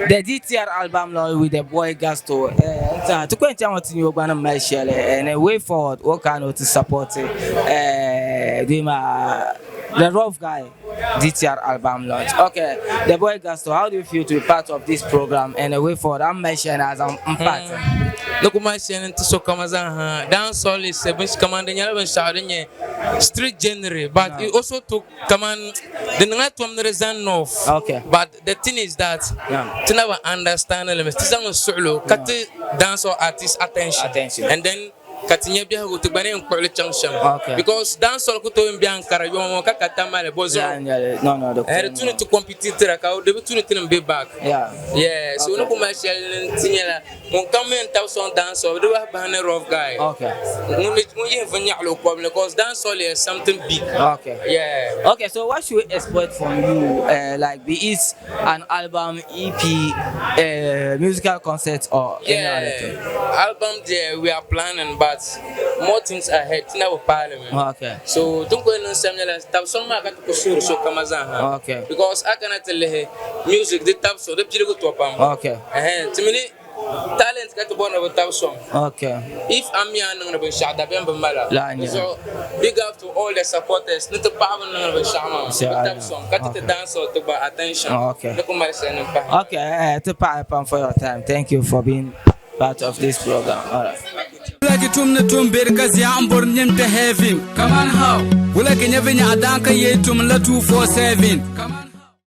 the DTL album launch with the boy GASTO. To go into what you going to mention and way forward, what kind of to support it? The rough guy DTL album launch. Okay, the boy GASTO, how do you feel to be part of this program and a way forward? I'm mentioning as I'm part. Look, my son to so come as a dance all is seven commanding shouting street genre, but it also took command the night from the reason of. Okay, but the thing is that to never understand elements, solo, cut dance or artist attention, and then Katinya biya go to bane nkwale changsam because dance all kuto mbiankara yo mo kakata male bozo no doctor tunu to compete ka o debu tunu tin be back so no commercial tinyala mon comment son dance all do ba na rough guy mo ye vanya lo problem because dance all is something big okay, so what should we expect from you like be it an album, EP, musical concert or any other thing? Album there we are planning, but more things ahead in our parliament. Okay. So don't go in some tap some market to so kamazan. Okay. Because I cannot tell music the tap so the go to pam. Okay. To me talent got to born of a tap song. Okay. If I'm young of a shot mala. So big up to all the supporters, not to power of a shaman. Tap song, got to dance or to attention. Okay. Okay, to pam for your time. Thank you for being part of this program. All right. Like it tum berkas ya ambor nyem to heaven. Come on how? Wula ke nyevenya adanka ye tum la 247.